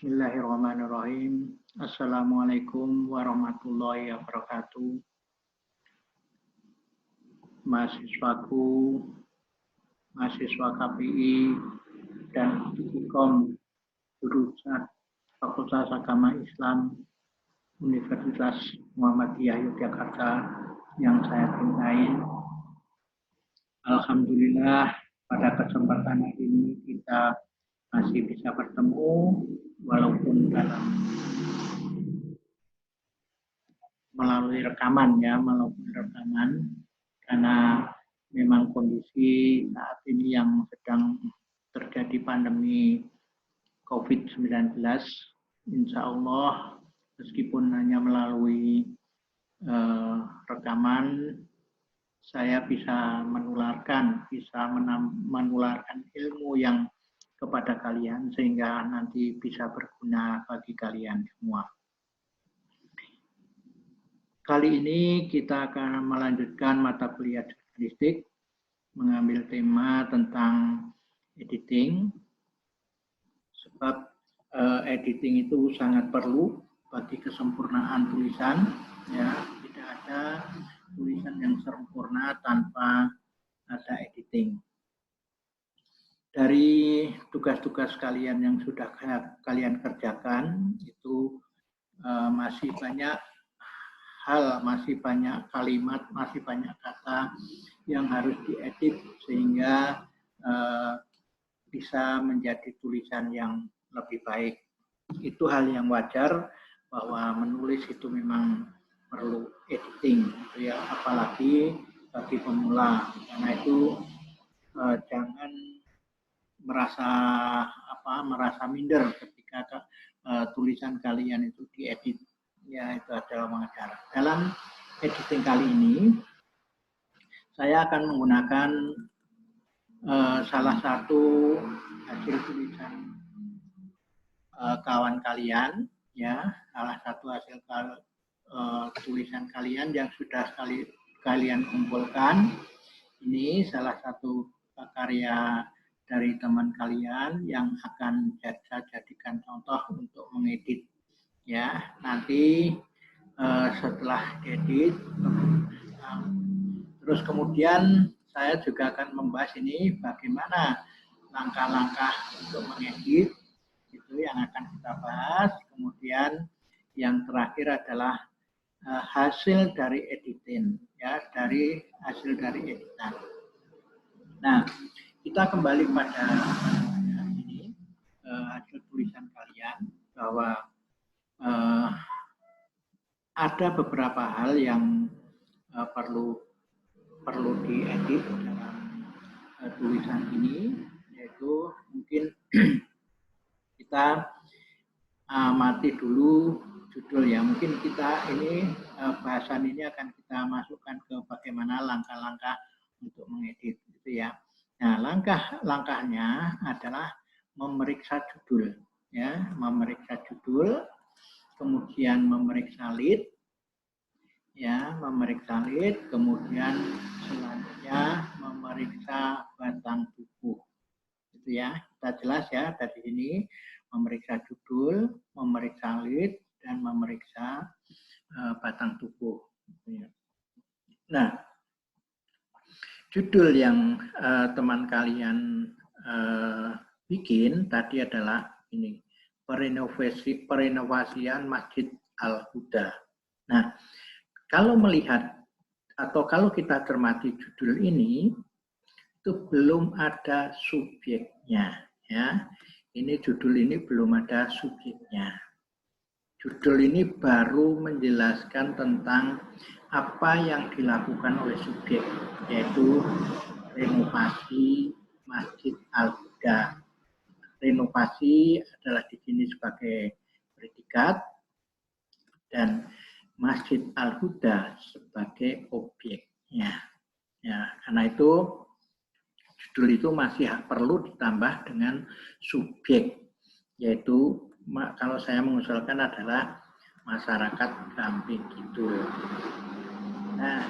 Bismillahirrahmanirrahim. Assalamualaikum warahmatullahi wabarakatuh. Mahasiswaku, mahasiswa KPI dan Ikom jurusan Fakultas Agama Islam Universitas Muhammadiyah Yogyakarta yang saya cintai. Alhamdulillah pada kesempatan ini kita masih bisa bertemu walaupun melalui rekaman karena memang kondisi saat ini yang sedang terjadi pandemi COVID-19. Insya Allah meskipun hanya melalui rekaman, saya bisa menularkan ilmu yang kepada kalian sehingga nanti bisa berguna bagi kalian semua. Kali ini kita akan melanjutkan mata kuliah jurnalistik, mengambil tema tentang editing, sebab editing itu sangat perlu bagi kesempurnaan tulisan. Ya, tidak ada tulisan yang sempurna tanpa ada editing. Dari tugas-tugas kalian yang sudah kalian kerjakan itu masih banyak hal, masih banyak kalimat, masih banyak kata yang harus diedit sehingga bisa menjadi tulisan yang lebih baik. Itu hal yang wajar bahwa menulis itu memang perlu editing, gitu ya, apalagi bagi pemula. Karena itu jangan merasa minder ketika tulisan kalian itu diedit. Ya, itu adalah wajar. Dalam editing kali ini, saya akan menggunakan salah satu hasil tulisan kawan kalian, ya, salah satu hasil tulisan kalian yang sudah kalian kumpulkan. Ini salah satu karya dari teman kalian yang akan saya jadikan contoh untuk mengedit. Ya, nanti setelah edit, terus kemudian saya juga akan membahas ini bagaimana langkah-langkah untuk mengedit, itu yang akan kita bahas. Kemudian yang terakhir adalah hasil dari editing, ya, dari hasil dari editan. Nah, kita kembali pada ini hasil tulisan kalian bahwa ada beberapa hal yang perlu diedit dalam tulisan ini, yaitu mungkin kita amati dulu judul, ya. Mungkin kita ini bahasan ini akan kita masukkan ke bagaimana langkah-langkah untuk mengedit, gitu ya. Nah, langkah-langkahnya adalah memeriksa judul, ya, memeriksa judul, kemudian memeriksa lead, ya, memeriksa lead, kemudian selanjutnya memeriksa batang tubuh, gitu ya. Kita jelas ya dari sini, memeriksa judul, memeriksa lead, dan memeriksa batang tubuh. Gitu ya. Nah, judul yang teman kalian bikin tadi adalah ini, perenovasian Masjid Al-Huda. Nah, kalau melihat atau kalau kita cermati judul ini, itu belum ada subjeknya, ya. Ini judul ini belum ada subjeknya. Judul ini baru menjelaskan tentang apa yang dilakukan oleh subjek, yaitu renovasi Masjid Al-Huda. Renovasi adalah di sini sebagai predikat dan Masjid Al-Huda sebagai objeknya. Ya, karena itu judul itu masih perlu ditambah dengan subjek, yaitu kalau saya mengusulkan adalah masyarakat Gamping Kidul. Nah,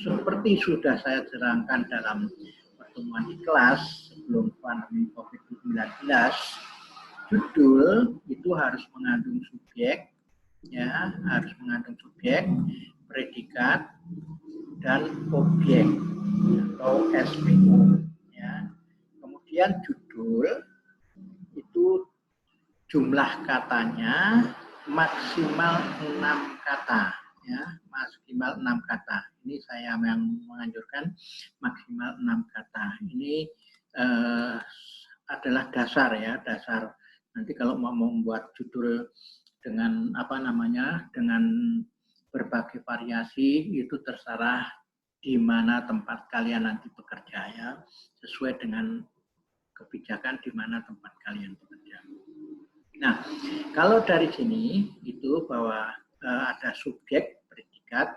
seperti sudah saya terangkan dalam pertemuan di kelas sebelum pandemi COVID-19, judul itu harus mengandung subjek, ya, harus mengandung subjek, predikat, dan objek atau SPO. Ya. Kemudian judul itu jumlah katanya maksimal 6 kata, ya, maksimal 6 kata. Ini saya yang menganjurkan maksimal 6 kata. Ini adalah dasar, ya, dasar. Nanti kalau mau membuat judul dengan dengan berbagai variasi itu terserah di mana tempat kalian nanti bekerja, ya, sesuai dengan kebijakan di mana tempat kalian bekerja. Nah, kalau dari sini itu bahwa ada subjek, predikat,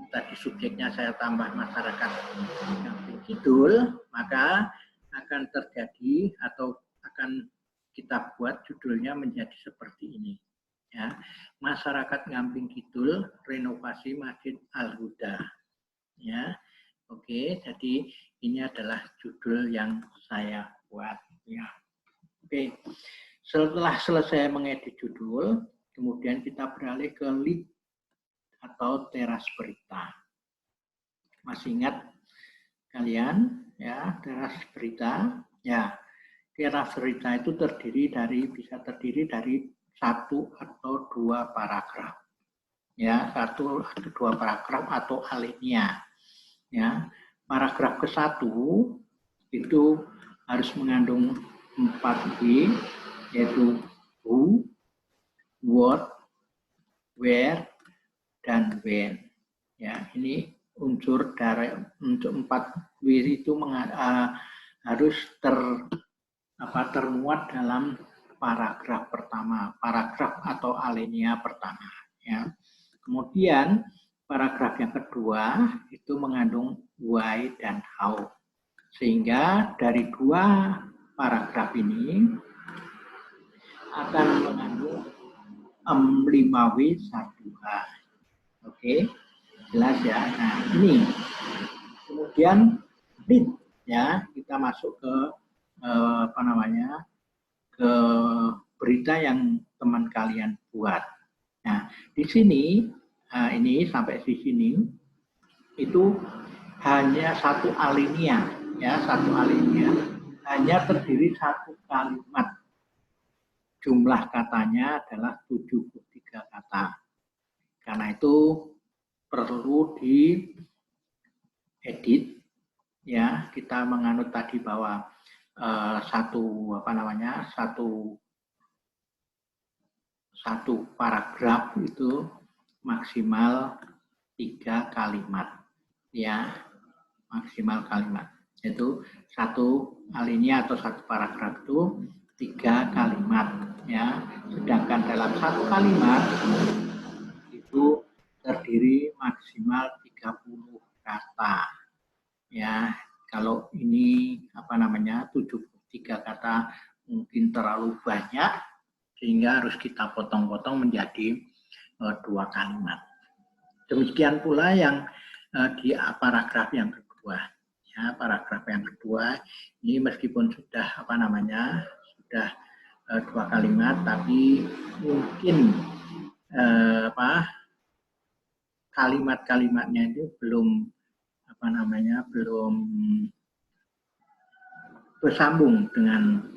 tadi subjeknya saya tambah masyarakat Gamping Kidul, maka akan terjadi atau akan kita buat judulnya menjadi seperti ini. Ya, Masyarakat Gamping Kidul renovasi Masjid Al-Huda. Ya, oke. Jadi ini adalah judul yang saya buat. Ya, oke. Setelah selesai mengedit judul, kemudian kita beralih ke lead atau teras berita. Masih ingat kalian, ya, teras berita? Ya, teras berita itu bisa terdiri dari 1 atau 2 paragraf. Ya, 1 atau 2 paragraf atau alinea. Ya, paragraf ke-1 itu harus mengandung 4G, yaitu who, what, where, dan when. Ya, ini unsur dari untuk 4W itu harus termuat dalam paragraf pertama, paragraf atau alinea pertama. Ya. Kemudian paragraf yang kedua itu mengandung why dan how. Sehingga dari 2 paragraf ini akan mengandung 5W 1H. Oke, jelas ya. Nah, ini kemudian lead, ya, kita masuk ke ke berita yang teman kalian buat. Nah, di sini ini sampai di sini itu hanya 1 alinea, ya, 1 alinea hanya terdiri 1 kalimat. Jumlah katanya adalah 73 kata. Karena itu perlu diedit, ya. Kita menganut tadi bahwa satu paragraf itu maksimal 3 kalimat, ya, maksimal kalimat. Yaitu 1 alinea atau 1 paragraf itu 3 kalimat, ya. Sedangkan dalam 1 kalimat itu terdiri maksimal 30 kata. Ya, kalau ini 73 kata mungkin terlalu banyak sehingga harus kita potong-potong menjadi 2 kalimat. Demikian pula yang di paragraf yang kedua. Ya, paragraf yang kedua ini meskipun sudah sudah 2 kalimat, tapi mungkin kalimat-kalimatnya itu belum belum bersambung dengan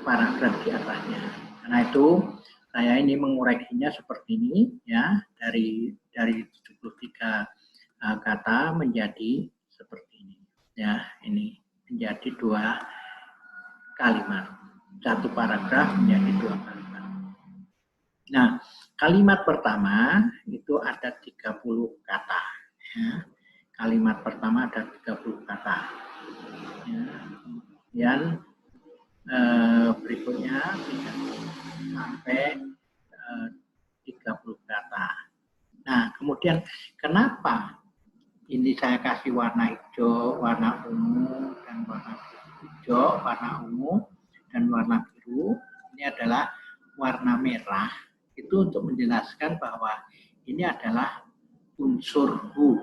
paragraf di atasnya. Karena itu saya ini mengoreksinya seperti ini, ya, dari 73 kata menjadi seperti ini, ya. Ini menjadi 2 kalimat. 1 paragraf menjadi 2 kalimat. Nah, kalimat pertama itu ada 30 kata. Ya. Kalimat pertama ada 30 kata. Ya. Kemudian berikutnya sampai 30 kata. Nah, kemudian kenapa ini saya kasih warna hijau, warna ungu, dan warna hijau, warna ungu, dan warna biru? Ini adalah warna merah. Itu untuk menjelaskan bahwa ini adalah unsur who,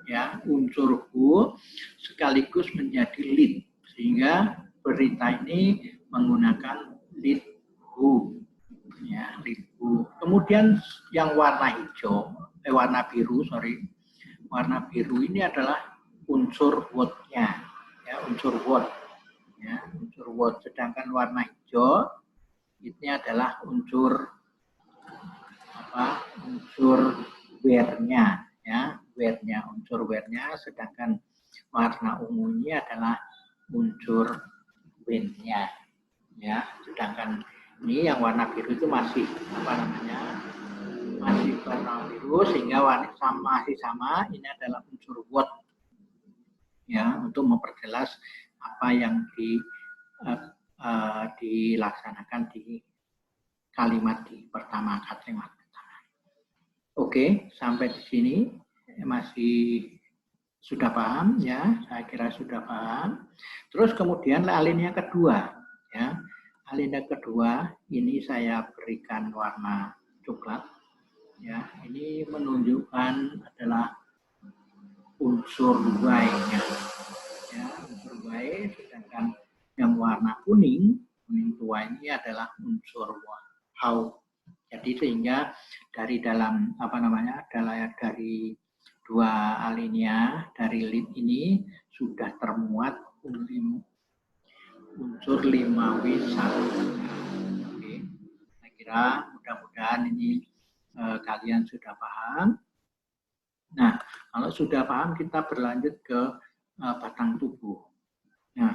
ya, unsur who sekaligus menjadi lead, sehingga berita ini menggunakan lidhu. Ya, lidhu. Kemudian yang warna hijau, warna biru, sorry. Warna biru ini adalah unsur word-nya. Ya, unsur word. Ya, unsur word. Sedangkan warna hijau ini adalah unsur unsur where-nya, ya, where-nya, unsur where-nya. Sedangkan warna ungu ini adalah unsur when-nya, ya. Sedangkan ini yang warna biru itu masih masih warna biru, sehingga masih sama. Ini adalah unsur what, ya, untuk memperjelas apa yang dilaksanakan di kalimat di pertama, kalimat pertama. Oke, sampai di sini masih sudah paham, ya? Saya kira sudah paham. Terus kemudian alinea kedua, ya. Alinea kedua ini saya berikan warna coklat, ya. Ini menunjukkan adalah unsur why-nya, ya, unsur why. Sedangkan yang warna kuning tua ini adalah unsur how. Jadi sehingga dari dalam dari dua alinea dari lead ini sudah termuat unsur 5W1. Oke, saya kira mudah-mudahan ini kalian sudah paham. Nah, kalau sudah paham kita berlanjut ke batang tubuh. Nah,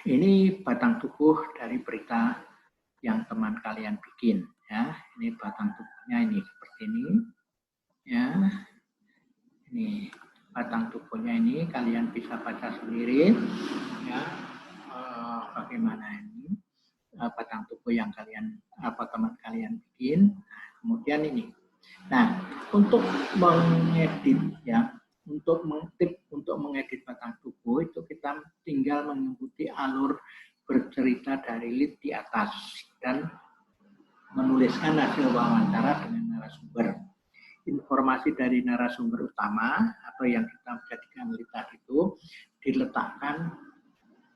ini batang tubuh dari berita yang teman kalian bikin, ya. Ini batang tubuhnya ini seperti ini, ya. Ini batang tubuhnya ini kalian bisa baca sendiri, ya. Bagaimana ini batang tubuh yang teman kalian bikin. Nah, kemudian ini. Nah, untuk mengedit, ya, untuk mengedit batang tubuh itu kita tinggal mengikuti alur bercerita dari lead di atas dan menuliskan hasil wawancara dengan narasumber. Informasi dari narasumber utama atau yang kita jadikan lead tadi itu diletakkan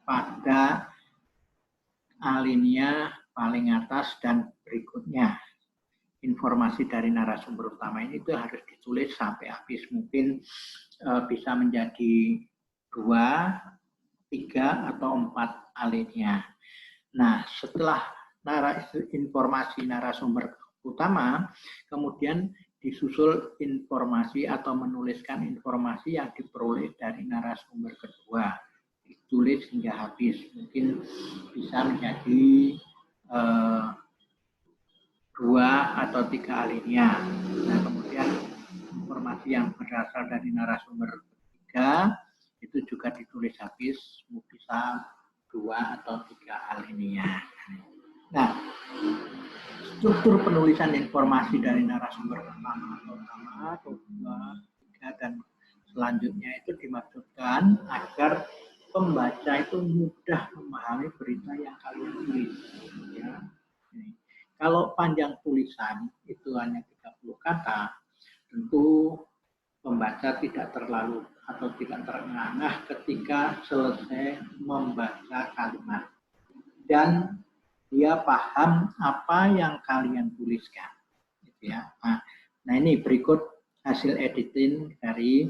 pada alinea paling atas dan berikutnya. Informasi dari narasumber utama ini itu harus ditulis sampai habis, mungkin bisa menjadi 2, 3, atau 4 alinea. Nah, setelah informasi narasumber utama, kemudian disusul informasi atau menuliskan informasi yang diperoleh dari narasumber kedua. Ditulis hingga habis, mungkin bisa menjadi 2 atau 3 alinea. Nah, kemudian informasi yang berasal dari narasumber ketiga itu juga ditulis habis, bisa 2 atau 3 alinea. Nah, struktur penulisan informasi dari narasumber pertama atau 2, 3, dan selanjutnya itu dimaksudkan agar pembaca itu mudah memahami berita yang kalian tulis. Ya. Kalau panjang tulisan itu hanya 30 kata, tentu pembaca tidak terlalu atau tidak terengah-engah ketika selesai membaca kalimat. Dan dia paham apa yang kalian tuliskan. Gitu ya. Nah, ini berikut hasil editing dari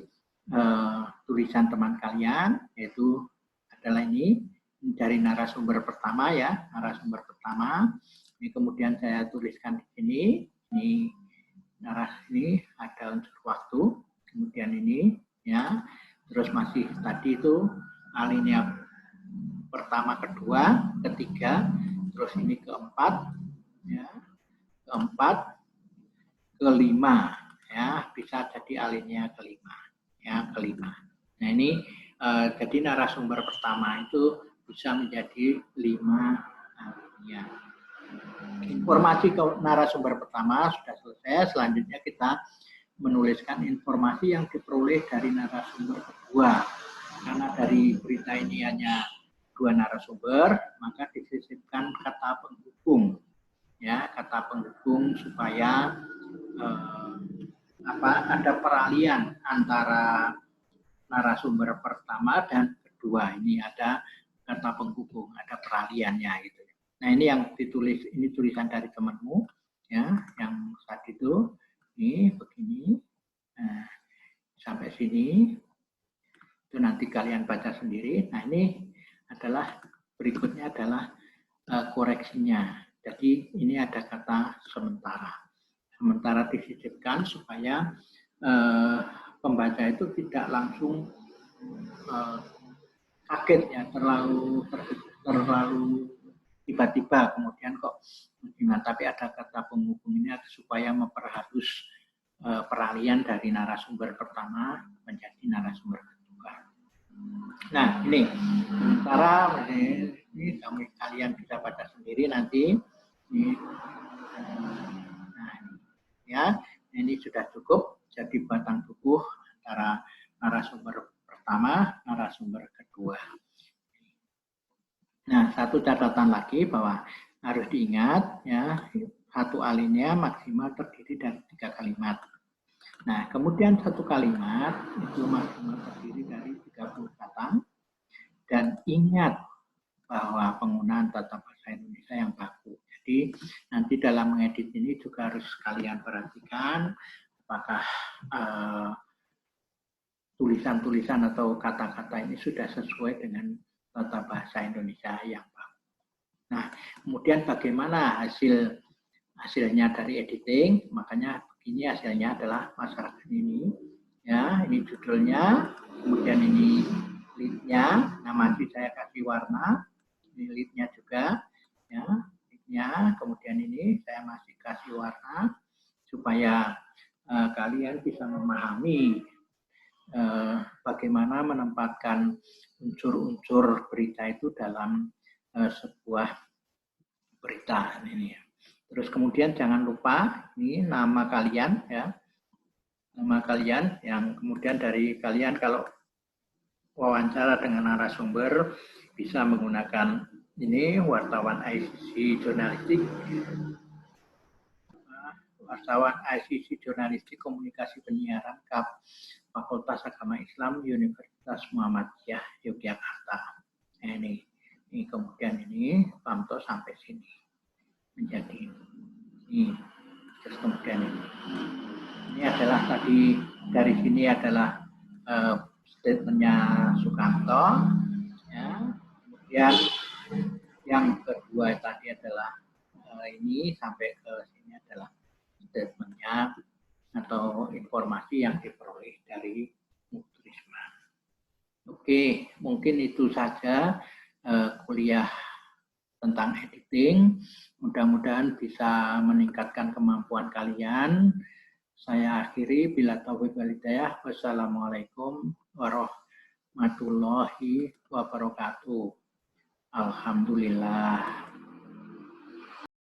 tulisan teman kalian, yaitu adalah ini dari narasumber pertama, ya, narasumber pertama. Ini kemudian saya tuliskan di sini. Ini narasi ada unsur waktu. Kemudian ini, ya, terus masih tadi itu alinea pertama, kedua, ketiga, terus ini keempat, ya, keempat, kelima, ya, bisa jadi alinea kelima, ya, kelima. Nah, ini jadi narasumber pertama itu bisa menjadi 5 alinea. Informasi ke narasumber pertama sudah selesai. Selanjutnya kita menuliskan informasi yang diperoleh dari narasumber kedua. Karena dari berita ini hanya 2 narasumber, maka disisipkan kata penghubung, ya, kata penghubung supaya ada peralihan antara narasumber pertama dan kedua. Ini ada kata penghubung, ada peraliannya gitu. Nah ini yang ditulis, ini tulisan dari temanmu ya, yang saat itu ini begini. Nah, sampai sini itu nanti kalian baca sendiri. Nah ini adalah berikutnya adalah koreksinya. Jadi ini ada kata sementara. Sementara disisipkan supaya pembaca itu tidak langsung kaget ya, terlalu tiba-tiba kemudian kok gimana, tapi ada kata penghubung ini supaya memperhalus peralihan dari narasumber pertama menjadi narasumber kedua. Nah ini sementara ini kalian bisa baca sendiri nanti ini, nah ya ini sudah cukup jadi batang tubuh antara narasumber pertama, narasumber kedua. Nah, satu catatan lagi bahwa harus diingat ya, satu alinea maksimal terdiri dari 3 kalimat. Nah, kemudian satu kalimat itu maksimal terdiri dari 30 kata. Dan ingat bahwa penggunaan tata bahasa Indonesia yang baku. Jadi nanti dalam mengedit ini juga harus kalian perhatikan apakah tulisan-tulisan atau kata-kata ini sudah sesuai dengan tata bahasa Indonesia yang baku. Nah, kemudian bagaimana hasilnya dari editing? Makanya begini hasilnya adalah masyarakat ini. Ya, ini judulnya, kemudian ini lead-nya. Nah, masih saya kasih warna. Ini lead-nya juga. Ya, lead-nya. Kemudian ini saya masih kasih warna supaya kalian bisa memahami bagaimana menempatkan unsur-unsur berita itu dalam sebuah berita ini ya. Terus kemudian jangan lupa ini nama kalian ya, nama kalian yang kemudian dari kalian kalau wawancara dengan narasumber bisa menggunakan ini wartawan ICC jurnalistik, wartawan ICC jurnalistik komunikasi penyiaran KAP Fakultas Agama Islam Universitas Muhammadiyah Yogyakarta. Nah, ini kemudian ini Pamto sampai sini menjadi ini. Terus kemudian ini adalah tadi dari sini adalah statementnya Sukamto. Ya. Kemudian yang kedua tadi adalah ini sampai ke sini adalah statementnya atau informasi yang diperoleh dari Mutrisma. Oke, mungkin itu saja kuliah tentang editing. Mudah-mudahan bisa meningkatkan kemampuan kalian. Saya akhiri, bila taufiq wal hidayah. Wassalamualaikum warahmatullahi wabarakatuh. Alhamdulillah.